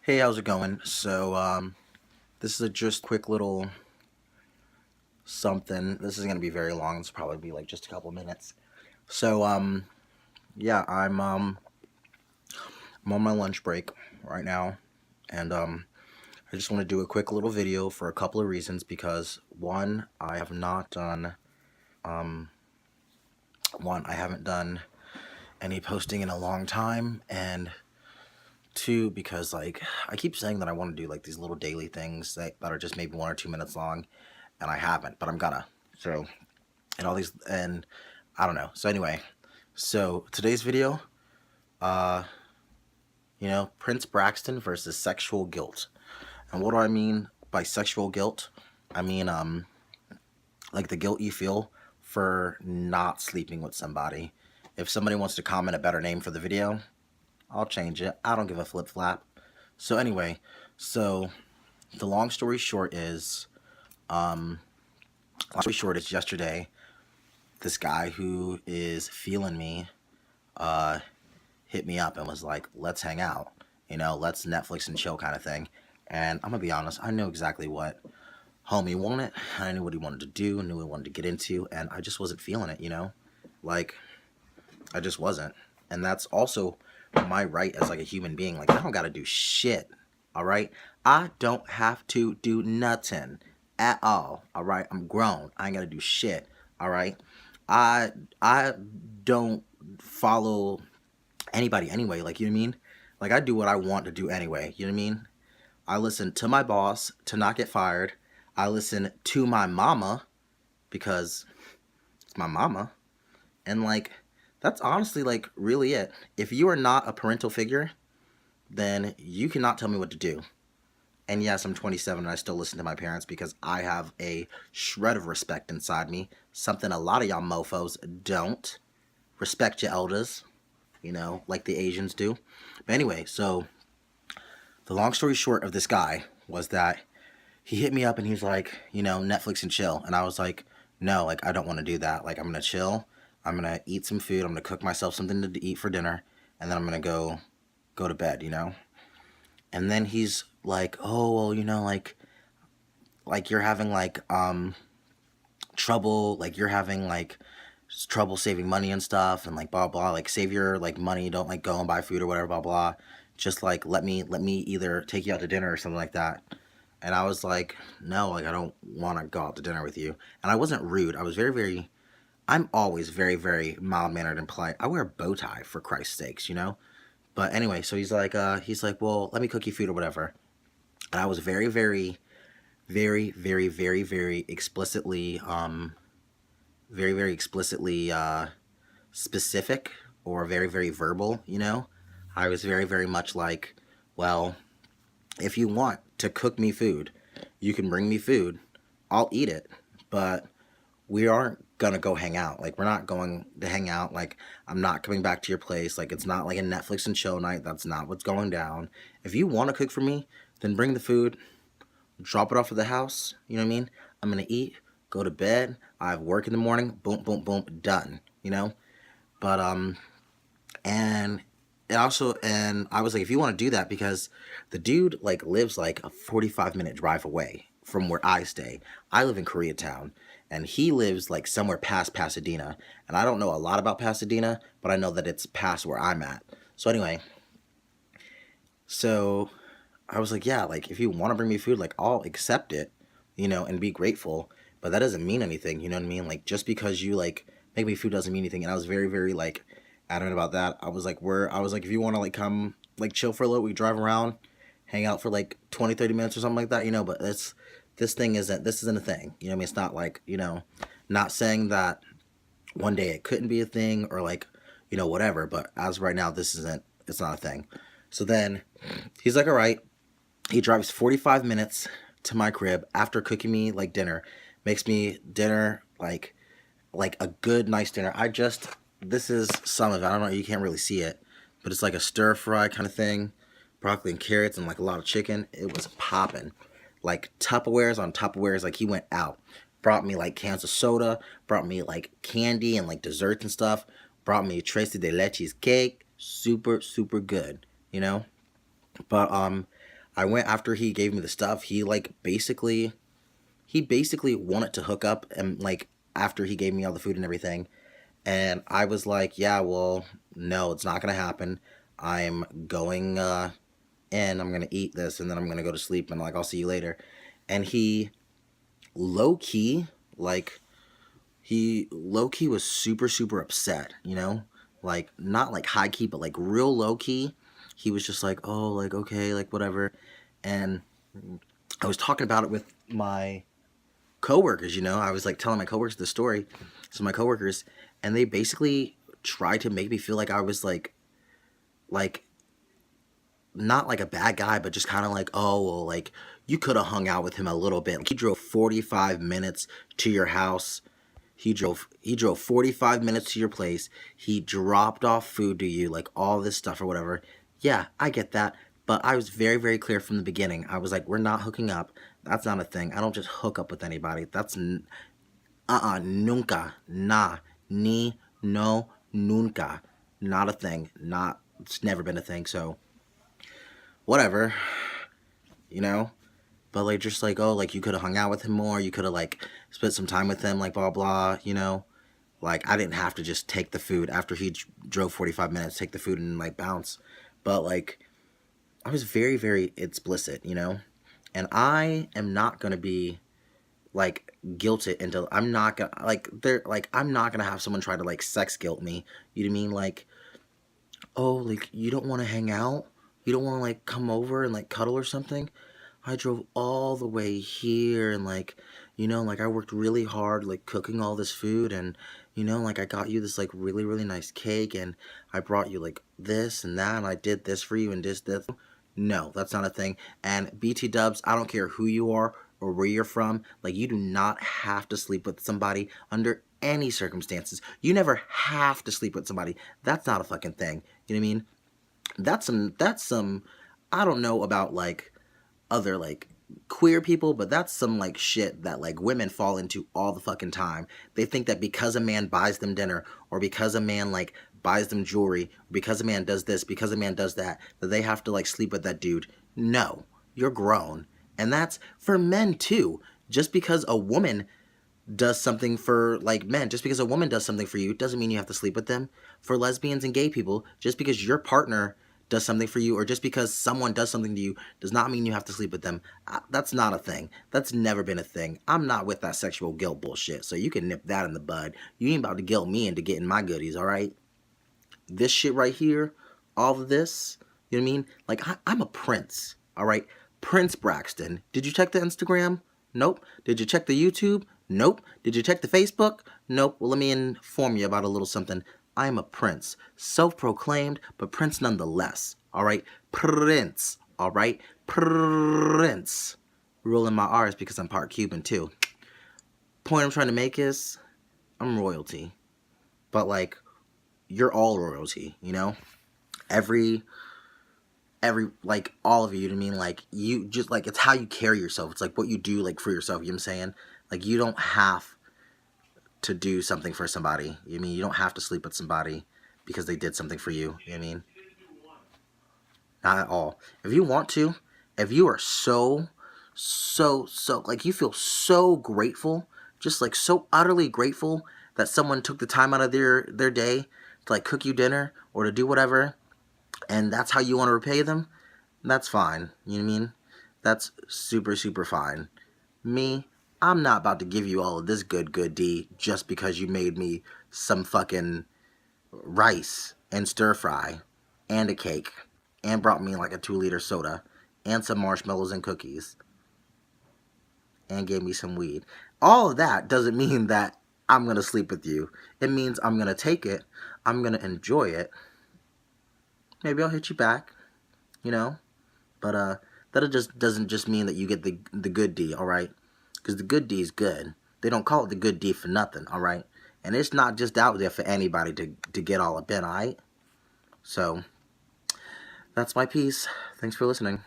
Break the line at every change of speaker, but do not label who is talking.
Hey, how's it going? This is a just quick little something. This isn't gonna be very long. It's probably be like just a couple minutes. So, yeah, I'm on my lunch break right now, and I just want to do a quick little video for a couple of reasons. Because I have not done um, I haven't done any posting in a long time, and two, because like I keep saying that I want to do like these little daily things that are just maybe 1 or 2 minutes long, and I haven't, but I'm gonna. So, and all these, and I don't know. So anyway, so today's video, uh, Prince Braxton versus sexual guilt. And what do I mean by sexual guilt? I mean, like the guilt you feel for not sleeping with somebody. If somebody wants to comment a better name for the video, I'll change it. I don't give a flip flap. So anyway, so the long story short is, yesterday, this guy who is feeling me, hit me up and was like, let's hang out, let's Netflix and chill kind of thing. And I'm gonna be honest, I know exactly what homie wanted. I knew what he wanted to do, knew what he wanted to get into, and I just wasn't feeling it. Like, I just wasn't. And that's also my right as like a human being. Like, I don't gotta do shit, all right? I don't have to do nothing at all, all right? I'm grown. I ain't gotta do shit, all right? I don't follow anybody anyway, like, you know what I mean? Like, I do what I want to do anyway, you know what I mean? I listen to my boss to not get fired. I listen to my mama because it's my mama. And like, that's honestly like really it. If you are not a parental figure, then you cannot tell me what to do. And yes, I'm 27 and I still listen to my parents because I have a shred of respect inside me. Something a lot of y'all mofos don't. Respect your elders, like the Asians do. But anyway, so the long story short of this guy was that he hit me up and he's like, Netflix and chill. And I was like, no, like, I don't want to do that. Like, I'm going to chill. I'm going to eat some food. I'm going to cook myself something to eat for dinner. And then I'm going to go to bed. And then he's like, oh, well, like you're having trouble, like you're having like trouble saving money and stuff, and like blah blah, like save your like money, don't like go and buy food or whatever, blah blah, just like let me either take you out to dinner or something like that. And I was like, no, like I don't want to go out to dinner with you. And I wasn't rude. I was very, I'm always very mild mannered and polite. I wear a bow tie, for Christ's sakes. But anyway, so he's like, well, let me cook you food or whatever. And I was very explicitly, very explicitly specific, or very verbal. I was very much like, well, if you want to cook me food, you can bring me food. I'll eat it, but we aren't gonna go hang out. Like, we're not going to hang out. Like, I'm not coming back to your place. Like, it's not like a Netflix and chill night. That's not what's going down. If you want to cook for me, then bring the food, drop it off at the house. You know what I mean? I'm gonna eat, go to bed. I have work in the morning. Boom, boom, boom, done. But and and I was like, if you want to do that, because the dude like lives like a 45-minute drive away from where I stay. I live in Koreatown, and he lives like somewhere past Pasadena. And I don't know a lot about Pasadena, but I know that it's past where I'm at. So anyway, so I was like, yeah, like if you want to bring me food, like I'll accept it, and be grateful. But that doesn't mean anything, you know what I mean? Like, just because you like make me food doesn't mean anything. And I was very like adamant about that. I was like, if you want to like come like chill for a little, we drive around, hang out for like 20-30 minutes or something like that, but this isn't a thing. You know what I mean? It's not like, not saying that one day it couldn't be a thing, or like, whatever, but as of right now, it's not a thing. So then he's like, all right. He drives 45 minutes to my crib after cooking me like dinner, makes me dinner, like a good nice dinner. This is some of it. I don't know, you can't really see it, but it's like a stir fry kind of thing, broccoli and carrots and like a lot of chicken. It was popping. Like Tupperwares on Tupperwares. Like, he went out, brought me like cans of soda, brought me like candy and like desserts and stuff, brought me Tracy de Leche's cake, super good, But I went after he gave me the stuff. He basically wanted to hook up, and like after he gave me all the food and everything. And I was like, yeah, well, no, it's not gonna happen. I'm going in, I'm gonna eat this, and then I'm gonna go to sleep, and like I'll see you later. And low key, like he low key was super super upset, like not like high key, but like real low key. He was just like, oh, like okay, like whatever. And I was talking about it with my coworkers. I was like telling my coworkers the story. So my coworkers, and they basically tried to make me feel like I was like not like a bad guy, but just kind of like, oh, well, like you could have hung out with him a little bit. Like, he drove 45 minutes to your house. He drove 45 minutes to your place. He dropped off food to you, like all this stuff or whatever. Yeah, I get that. But I was very, very clear from the beginning. I was like, we're not hooking up. That's not a thing. I don't just hook up with anybody. That's nunca, nah, ni, no, nunca. Not a thing. It's never been a thing. So, whatever, you know? But like, just like, oh, like you could have hung out with him more. You could have like spent some time with him, like blah, blah. Like, I didn't have to just take the food after he drove 45 minutes, take the food and like bounce. But like, I was very, very explicit. And I am not going to be like guilted into, I'm not gonna I'm not gonna have someone try to like sex guilt me. You know what I mean? Like, oh, like you don't want to hang out, you don't want to like come over and like cuddle or something. I drove all the way here, and like, like I worked really hard like cooking all this food, and like I got you this like really really nice cake, and I brought you like this and that, and I did this for you and this. No, that's not a thing. And BT dubs, I don't care who you are or where you're from, like you do not have to sleep with somebody under any circumstances. You never have to sleep with somebody. That's not a fucking thing. You know what I mean? That's some I don't know about like other like queer people, but that's some like shit that like women fall into all the fucking time. They think that because a man buys them dinner, or because a man like buys them jewelry, because a man does this, because a man does that they have to like sleep with that dude. No, you're grown. And that's for men too. Just because a woman does something for like men, just because a woman does something for you doesn't mean you have to sleep with them. For lesbians and gay people, just because your partner does something for you, or just because someone does something to you, does not mean you have to sleep with them. That's not a thing. That's never been a thing. I'm not with that sexual guilt bullshit, so you can nip that in the bud. You ain't about to guilt me into getting my goodies, alright? This shit right here, all of this, you know what I mean? Like, I'm a prince, alright? Prince Braxton. Did you check the Instagram? Nope. Did you check the YouTube? Nope. Did you check the Facebook? Nope. Well, let me inform you about a little something. I am a prince. Self-proclaimed, but prince nonetheless. Alright? Prince. Alright? Prince. Ruling my R's because I'm part Cuban too. Point I'm trying to make is, I'm royalty. But like, you're all royalty, Every like all of you, you know what I mean? Like, you just like, it's how you carry yourself. It's like what you do like for yourself, you know what I'm saying? Like, you don't have to do something for somebody. You know what I mean? You don't have to sleep with somebody because they did something for you. You know what I mean? Not at all. If you want to, if you are so like, you feel so grateful, just like so utterly grateful that someone took the time out of their day to like cook you dinner or to do whatever, and that's how you want to repay them, that's fine. You know what I mean? That's super, super fine. Me, I'm not about to give you all of this good D just because you made me some fucking rice and stir fry and a cake and brought me like a 2-liter soda and some marshmallows and cookies and gave me some weed. All of that doesn't mean that I'm going to sleep with you. It means I'm going to take it. I'm going to enjoy it. Maybe I'll hit you back, But that just doesn't just mean that you get the good D, alright? Because the good D is good. They don't call it the good D for nothing, alright? And it's not just out there for anybody to get all up in, alright? So, that's my piece. Thanks for listening.